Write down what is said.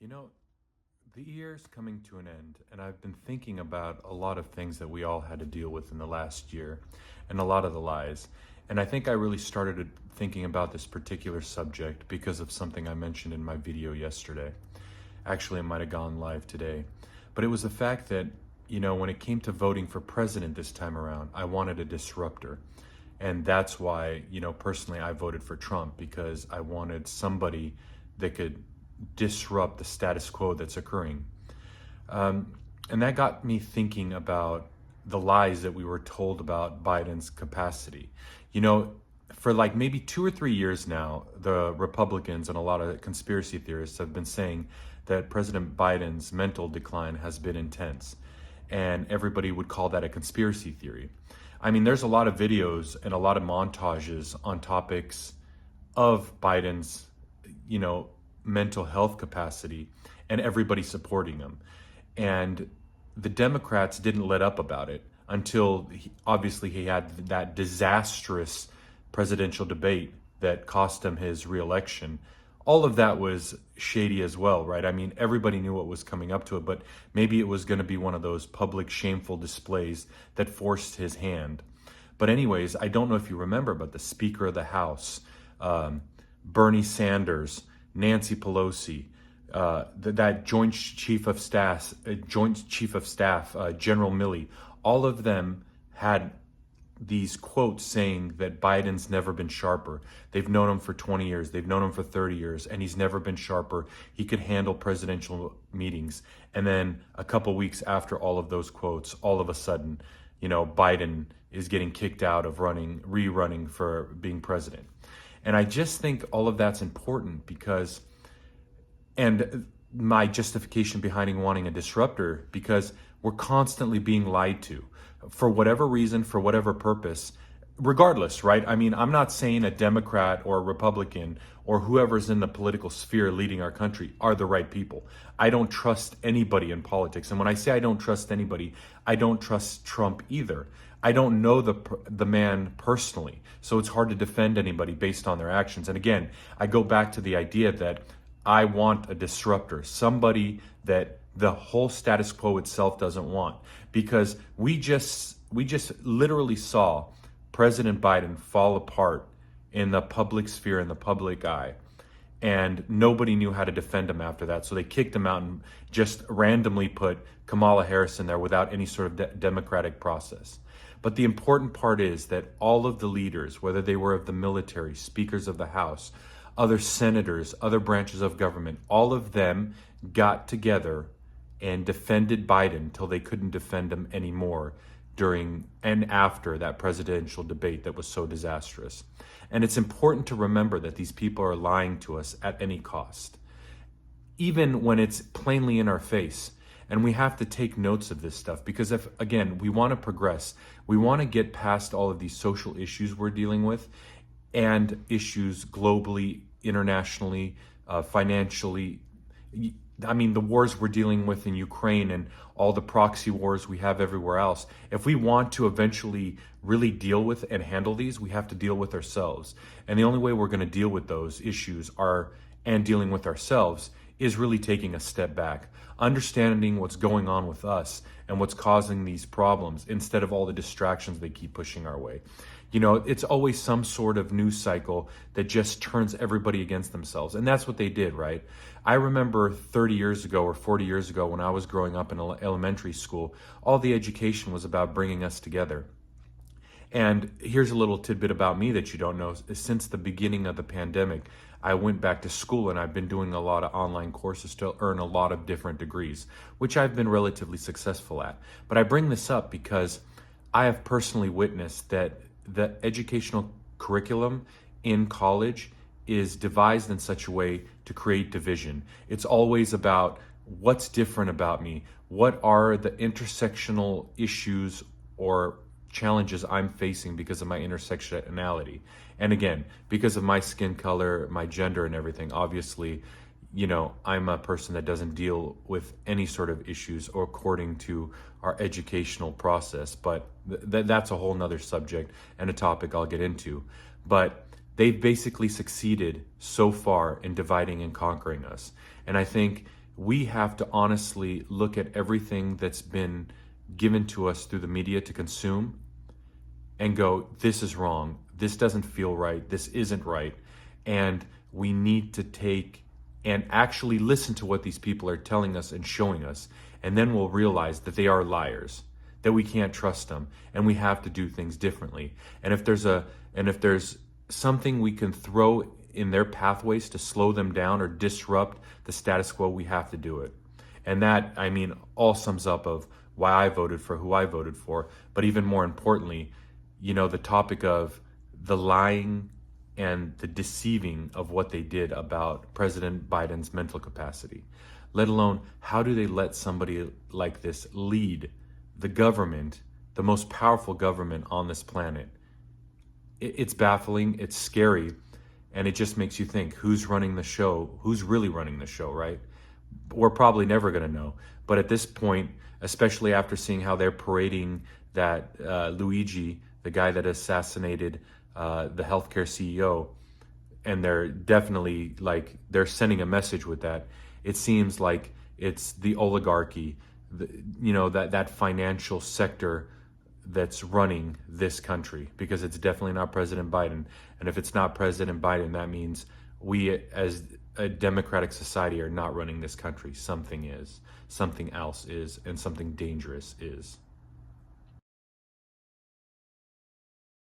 You know, the year's coming to an end, and I've been thinking about a lot of things that we all had to deal with in the last year, and a lot of the lies. And I think I really started thinking about this particular subject because of something I mentioned in my video yesterday. Actually, it might have gone live today. But it was the fact that, when it came to voting for president this time around, I wanted a disruptor. And that's why, personally, I voted for Trump because I wanted somebody that could disrupt the status quo that's occurring. And that got me thinking about the lies that we were told about Biden's capacity. You know, for like maybe 2 or 3 years now, the Republicans and a lot of conspiracy theorists have been saying that President Biden's mental decline has been intense. And everybody would call that a conspiracy theory. I mean, there's a lot of videos and a lot of montages on topics of Biden's, mental health capacity, and everybody supporting him. And the Democrats didn't let up about it until obviously he had that disastrous presidential debate that cost him his reelection. All of that was shady as well, right? I mean, everybody knew what was coming up to it, but maybe it was going to be one of those public shameful displays that forced his hand. But anyways, I don't know if you remember, but the Speaker of the House, Bernie Sanders, Nancy Pelosi, that Joint Chief of Staff, General Milley, all of them had these quotes saying that Biden's never been sharper. They've known him for 20 years. They've known him for 30 years, and he's never been sharper. He could handle presidential meetings. And then a couple weeks after all of those quotes, all of a sudden, Biden is getting kicked out of rerunning for being president. And I just think all of that's important because, and my justification behind wanting a disruptor, because we're constantly being lied to for whatever reason, for whatever purpose, regardless, right? I mean, I'm not saying a Democrat or a Republican or whoever's in the political sphere leading our country are the right people. I don't trust anybody in politics. And when I say I don't trust anybody, I don't trust Trump either. I don't know the man personally, so it's hard to defend anybody based on their actions. And again, I go back to the idea that I want a disruptor, somebody that the whole status quo itself doesn't want, because we just literally saw President Biden fall apart in the public sphere, in the public eye, and nobody knew how to defend him after that. So they kicked him out and just randomly put Kamala Harris in there without any sort of democratic process. But the important part is that all of the leaders, whether they were of the military, speakers of the House, other senators, other branches of government, all of them got together and defended Biden till they couldn't defend him anymore during and after that presidential debate that was so disastrous. And it's important to remember that these people are lying to us at any cost, even when it's plainly in our face. And we have to take notes of this stuff because if, again, we want to progress, we want to get past all of these social issues we're dealing with and issues globally, internationally, financially. I mean, the wars we're dealing with in Ukraine and all the proxy wars we have everywhere else. If we want to eventually really deal with and handle these, we have to deal with ourselves. And the only way we're going to deal with those issues and dealing with ourselves is really taking a step back, understanding what's going on with us and what's causing these problems instead of all the distractions they keep pushing our way. It's always some sort of news cycle that just turns everybody against themselves. And that's what they did, right? I remember 30 years ago or 40 years ago when I was growing up in elementary school, all the education was about bringing us together. And here's a little tidbit about me that you don't know. Since the beginning of the pandemic, I went back to school and I've been doing a lot of online courses to earn a lot of different degrees, which I've been relatively successful at. But I bring this up because I have personally witnessed that the educational curriculum in college is devised in such a way to create division. It's always about what's different about me, what are the intersectional issues or challenges I'm facing because of my intersectionality. And again, because of my skin color, my gender and everything, obviously, I'm a person that doesn't deal with any sort of issues or according to our educational process. But that's a whole nother subject and a topic I'll get into. But they've basically succeeded so far in dividing and conquering us. And I think we have to honestly look at everything that's been given to us through the media to consume and go, this is wrong. This doesn't feel right. This isn't right. And we need to take and actually listen to what these people are telling us and showing us. And then we'll realize that they are liars, that we can't trust them, and we have to do things differently. And if there's something we can throw in their pathways to slow them down or disrupt the status quo, we have to do it. And that, I mean, all sums up of why I voted for who I voted for. But even more importantly, the topic of the lying and the deceiving of what they did about President Biden's mental capacity, let alone how do they let somebody like this lead the government, the most powerful government on this planet. It's baffling, it's scary, and it just makes you think, who's running the show? Who's really running the show, right? We're probably never going to know. But at this point, especially after seeing how they're parading that Luigi, the guy that assassinated the healthcare CEO, and they're definitely they're sending a message with that. It seems like it's the oligarchy, that financial sector that's running this country, because it's definitely not President Biden. And if it's not President Biden, that means we as a democratic society are not running this country. Something is, something else is, and something dangerous is.